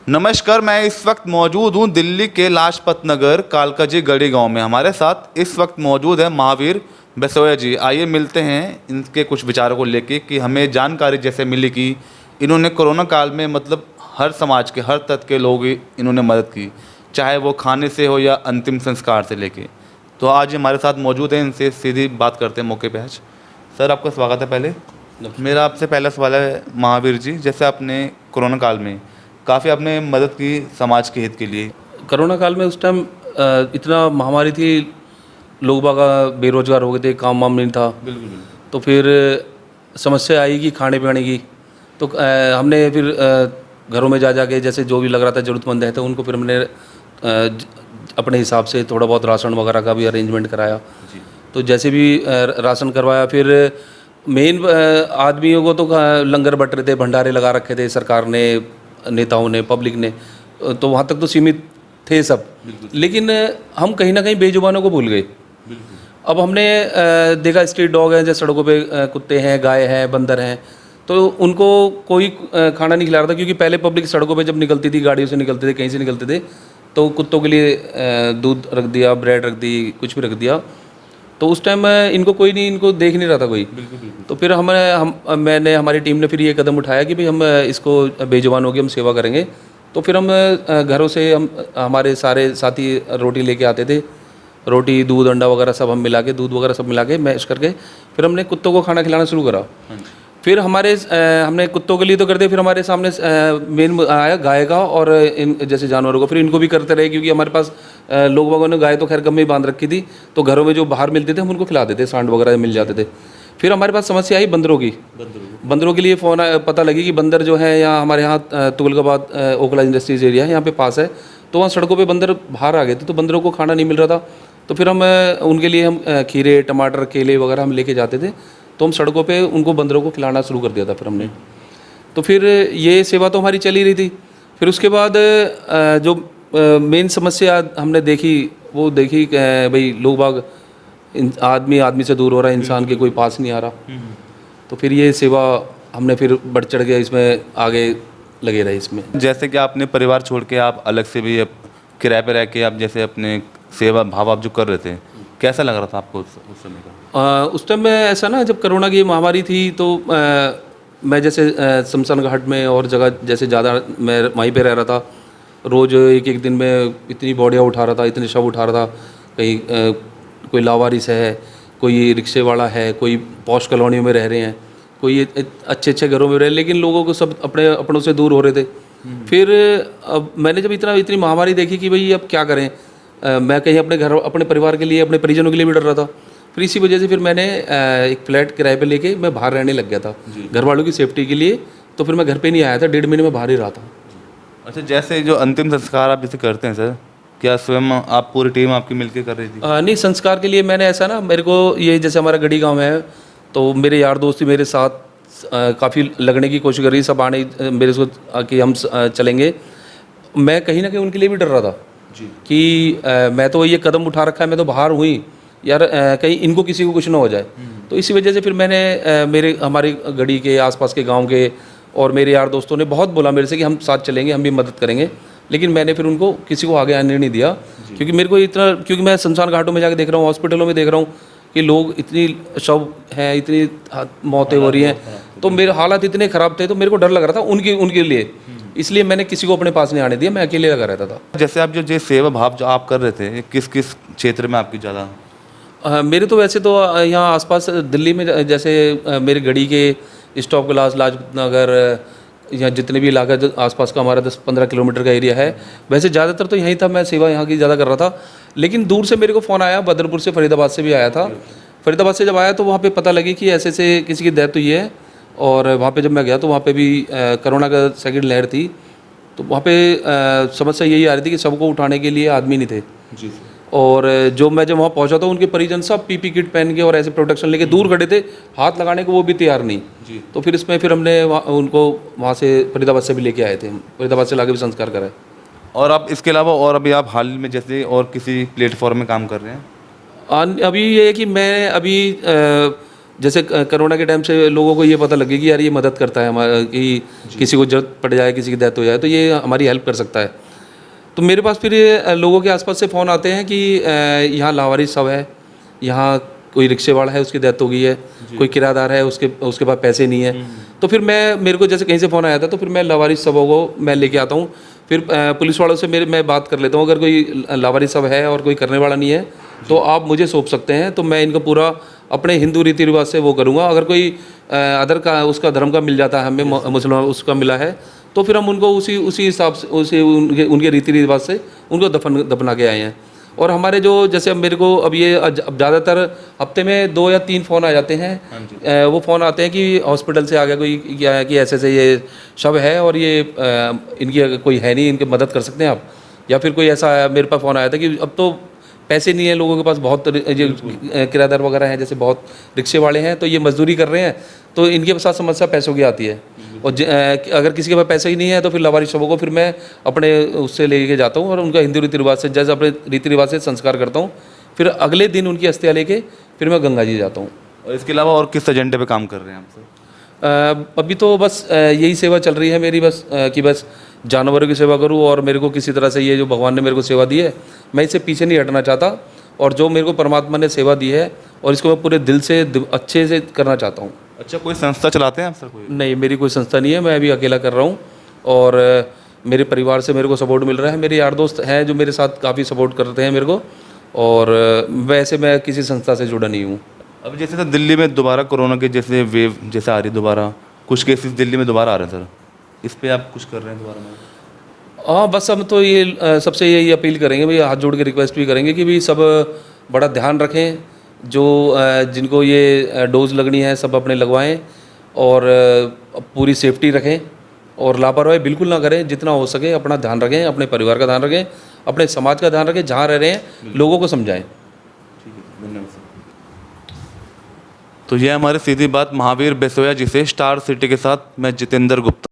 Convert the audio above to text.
नमस्कार, मैं इस वक्त मौजूद हूँ दिल्ली के लाजपत नगर कालकाजी गढ़ी गांव में। हमारे साथ इस वक्त मौजूद है महावीर बेसोया जी। आइए मिलते हैं इनके कुछ विचारों को लेके कि हमें जानकारी जैसे मिली कि इन्होंने कोरोना काल में मतलब हर समाज के हर तत्व के लोग इन्होंने मदद की, चाहे वो खाने से हो या अंतिम संस्कार से लेके। तो आज हमारे साथ मौजूद हैं, इनसे सीधी बात करते हैं मौके पे आज। सर, आपका स्वागत है। पहले मेरा आपसे पहला सवाल है महावीर जी, जैसे आपने कोरोना काल में काफ़ी आपने मदद की समाज के हित के लिए। कोरोना काल में उस टाइम इतना महामारी थी, लोग बागा बेरोजगार हो गए थे, काम वाम नहीं था। बिल्कुल। तो फिर समस्या आई कि खाने पीने की। तो हमने फिर घरों में जा के जैसे जो भी लग रहा था ज़रूरतमंद है तो उनको फिर हमने अपने हिसाब से थोड़ा बहुत राशन वगैरह का भी अरेंजमेंट कराया जी। तो जैसे भी राशन करवाया। फिर मेन आदमियों को तो लंगर बट रहे थे, भंडारे लगा रखे थे सरकार ने, नेताओं ने, पब्लिक ने। तो वहाँ तक तो सीमित थे सब, लेकिन हम कहीं ना कहीं बेजुबानों को भूल गए। अब हमने देखा स्ट्रीट डॉग हैं, जैसे सड़कों पे कुत्ते हैं, गाय हैं, बंदर हैं, तो उनको कोई खाना नहीं खिला रहा था। क्योंकि पहले पब्लिक सड़कों पे जब निकलती थी, गाड़ियों से निकलते थे, कहीं से निकलते थे, तो कुत्तों के लिए दूध रख दिया, ब्रेड रख दी, कुछ भी रख दिया। तो उस टाइम इनको कोई नहीं, इनको देख नहीं रहा था कोई। तो फिर मैंने हमारी टीम ने फिर ये कदम उठाया कि भाई हम इसको बेजुबानों की हम सेवा करेंगे। तो फिर हम घरों से हमारे सारे साथी रोटी लेके आते थे, रोटी, दूध, अंडा वगैरह सब हम मिला के, दूध वगैरह सब मिला के मैश करके फिर हमने कुत्तों को खाना खिलाना शुरू करा। फिर हमने कुत्तों के लिए तो कर दिया, फिर हमारे सामने मेन आया गाय का और इन जैसे जानवरों का। फिर इनको भी करते रहे, क्योंकि हमारे पास लोग बागों ने गाय तो खैर गम में ही बांध रखी थी, तो घरों में जो बाहर मिलते थे हम उनको खिला देते, सांड वगैरह मिल जाते थे। फिर हमारे पास समस्या आई बंदरों की। बंदरों के लिए फ़ोन पता लगी कि बंदर जो है यहाँ हमारे यहाँ तुगलकाबाद ओखला इंडस्ट्रीज एरिया है, यहाँ पे पास है, तो वहाँ सड़कों पे बंदर बाहर आ गए थे, तो बंदरों को खाना नहीं मिल रहा था। तो फिर हम उनके लिए हम खीरे, टमाटर, केले वगैरह हम लेके जाते थे, तो हम सड़कों पे उनको बंदरों को खिलाना शुरू कर दिया था फिर हमने। तो फिर ये सेवा तो हमारी चली रही थी। फिर उसके बाद जो मेन समस्या हमने देखी वो देखी कि भाई लोग बाग आदमी से दूर हो रहा है, इंसान के कोई पास नहीं आ रहा। तो फिर ये सेवा हमने फिर बढ़ चढ़ गया, इसमें आगे लगे रहे इसमें। जैसे कि आपने परिवार छोड़ के आप अलग से भी किराए पे रह के आप जैसे अपने सेवा भाव आप जो कर रहे थे, कैसा लग रहा था आपको उस समय का? उस टाइम में ऐसा ना, जब कोरोना की महामारी थी तो मैं जैसे शमशान घाट में और जगह जैसे ज़्यादा मैं वहीं पे रह रहा था। रोज़ एक एक दिन में इतनी बॉडियाँ उठा रहा था, इतने शव उठा रहा था। कहीं कोई लावारिस है, कोई रिक्शे वाला है, कोई पॉश कॉलोनियों में रह रहे हैं, कोई अच्छे अच्छे घरों में रहे, लेकिन लोगों को सब अपनों से दूर हो रहे थे। फिर अब मैंने जब इतनी महामारी देखी कि भाई अब क्या करें, मैं कहीं अपने परिवार के लिए, अपने परिजनों के लिए भी डर रहा था। फिर इसी वजह से फिर मैंने एक फ्लैट किराए पे लेके मैं बाहर रहने लग गया था घर वालों की सेफ्टी के लिए। तो फिर मैं घर पे नहीं आया था, 1.5 महीने में बाहर ही रहा था। अच्छा, जैसे जो अंतिम संस्कार आप जैसे करते हैं सर, क्या स्वयं आप पूरी टीम आपकी मिलकर कर रही थी? नहीं, संस्कार के लिए मैंने ऐसा ना, मेरे को ये जैसे हमारा गढ़ी गांव है, तो मेरे यार दोस्त मेरे साथ काफ़ी लगने की कोशिश कर रही, सब आने मेरे को कि हम चलेंगे। मैं कहीं ना कहीं उनके लिए भी डर रहा था कि मैं तो ये कदम उठा रखा है, मैं तो बाहर हुई यार, कहीं इनको किसी को कुछ ना हो जाए। तो इसी वजह से फिर मैंने हमारे गढ़ी के आसपास के गांव के और मेरे यार दोस्तों ने बहुत बोला मेरे से कि हम साथ चलेंगे, हम भी मदद करेंगे, लेकिन मैंने फिर उनको किसी को आगे आने नहीं दिया। क्योंकि मेरे को क्योंकि मैं शमशान घाटों में जाके देख रहा हूँ, हॉस्पिटलों में देख रहा हूँ कि लोग इतनी शव हैं, इतनी मौतें हो रही हैं, तो मेरे हालात इतने ख़राब थे, तो मेरे को डर लग रहा था उनके लिए। इसलिए मैंने किसी को अपने पास नहीं आने दिया, मैं अकेले लगा रहता था। जैसे आप जो सेवा भाव जो आप कर रहे थे, किस किस क्षेत्र में आपकी ज़्यादा? मेरे तो वैसे तो यहाँ आसपास दिल्ली में जैसे मेरे गढ़ी के स्टॉप क्लास, लाजपत नगर, या जितने भी इलाका जो आसपास का हमारा 10-15 किलोमीटर का एरिया है, वैसे ज़्यादातर तो यहीं था, मैं सेवा यहाँ की ज़्यादा कर रहा था। लेकिन दूर से मेरे को फ़ोन आया, बदरपुर से, फरीदाबाद से भी आया था। फरीदाबाद से जब आया तो वहाँ पे पता लगी कि ऐसे से किसी की डेथ हुई है। और वहाँ पे जब मैं गया तो वहाँ पे भी कोरोना का सेकंड लहर थी, तो वहाँ पे समस्या यही आ रही थी कि सबको उठाने के लिए आदमी नहीं थे जी। और जब वहाँ पहुँचा तो उनके परिजन सब पीपी किट पहन के और ऐसे प्रोटेक्शन लेके दूर खड़े थे, हाथ लगाने को वो भी तैयार नहीं जी। तो फिर हमने उनको वहाँ से फरीदाबाद से भी लेके आए थे, फरीदाबाद से लाके भी संस्कार कराए। और आप इसके अलावा और अभी आप हाल में जैसे और किसी प्लेटफॉर्म में काम कर रहे हैं? अभी ये है कि मैं अभी जैसे कोरोना के टाइम से लोगों को ये पता लगे कि यार ये मदद करता है हमारा, कि किसी को जरूरत पड़ जाए, किसी की डेथ हो जाए तो ये हमारी हेल्प कर सकता है। तो मेरे पास फिर ये लोगों के आसपास से फ़ोन आते हैं कि यहाँ लावारिस शव है, यहाँ कोई रिक्शे वाला है उसकी डेथ हो गई है, कोई किराएदार है उसके पास पैसे नहीं है। तो फिर मेरे को जैसे कहीं से फ़ोन आया था तो फिर मैं लावारिस शवों को मैं लेके आता हूँ। फिर पुलिस वालों से मैं बात कर लेता हूँ, अगर कोई लावारिस शव है और कोई करने वाला नहीं है तो आप मुझे सौंप सकते हैं, तो मैं इनका पूरा अपने हिंदू रीति रिवाज से वो करूँगा। अगर कोई अदर का उसका धर्म का मिल जाता है, हमें मुसलमान उसका मिला है, तो फिर हम उनको उसी हिसाब से उनके रीति रिवाज से उनको दफना के आए हैं। और हमारे जो जैसे अब मेरे को अब ज़्यादातर हफ्ते में 2 या 3 फ़ोन आ जाते हैं। वो फ़ोन आते हैं कि हॉस्पिटल से आ गया कोई कि ऐसे ये शव है और ये इनकी कोई है नहीं, इनकी मदद कर सकते हैं आप। या फिर कोई ऐसा मेरे पास फ़ोन आया था कि अब तो पैसे नहीं है लोगों के पास, बहुत जो किराएदार वगैरह हैं, जैसे बहुत रिक्शे वाले हैं, तो ये मजदूरी कर रहे हैं, तो इनके साथ समस्या पैसों की आती है। और अगर किसी के पास पैसा ही नहीं है तो फिर लावारिस शवों को फिर मैं अपने उससे लेके जाता हूँ और उनका हिंदू रीति रिवाज से, जैसे अपने रीति रिवाज से संस्कार करता हूँ। फिर अगले दिन उनकी अस्थियाँ लेके फिर मैं गंगा जी जाता हूँ। और इसके अलावा और किस एजेंडे पे काम कर रहे हैं आप सर? अभी तो बस यही सेवा चल रही है मेरी, बस कि बस जानवरों की सेवा करूं, और मेरे को किसी तरह से ये जो भगवान ने मेरे को सेवा दी है मैं इससे पीछे नहीं हटना चाहता, और जो मेरे को परमात्मा ने सेवा दी है और इसको मैं पूरे दिल से अच्छे से करना चाहता हूँ। अच्छा, कोई संस्था चलाते हैं आप सर? कोई नहीं, मेरी कोई संस्था नहीं है, मैं अभी अकेला कर रहा हूँ। और मेरे परिवार से मेरे को सपोर्ट मिल रहा है, मेरे यार दोस्त हैं जो मेरे साथ काफ़ी सपोर्ट करते हैं मेरे को, और वैसे मैं किसी संस्था से जुड़ा नहीं हूँ। अब जैसे सर दिल्ली में दोबारा कोरोना के जैसे वेव जैसे आ रही, दोबारा कुछ केसेस दिल्ली में दोबारा आ रहे हैं सर, इस पे आप कुछ कर रहे हैं दोबारा में? हाँ, बस हम तो ये सबसे यही अपील करेंगे भाई, हाथ जोड़ के रिक्वेस्ट भी करेंगे कि भाई सब बड़ा ध्यान रखें, जो जिनको ये डोज लगनी है सब अपने लगवाएं, और पूरी सेफ्टी रखें, और लापरवाही बिल्कुल ना करें। जितना हो सके अपना ध्यान रखें, अपने परिवार का ध्यान रखें, अपने समाज का ध्यान रखें, जहाँ रह रहे हैं लोगों को समझाएं। ठीक है, धन्यवाद सर। तो ये हमारी सीधी बात महावीर बेसोया जी से। स्टार सिटी के साथ मैं जितेंद्र गुप्ता।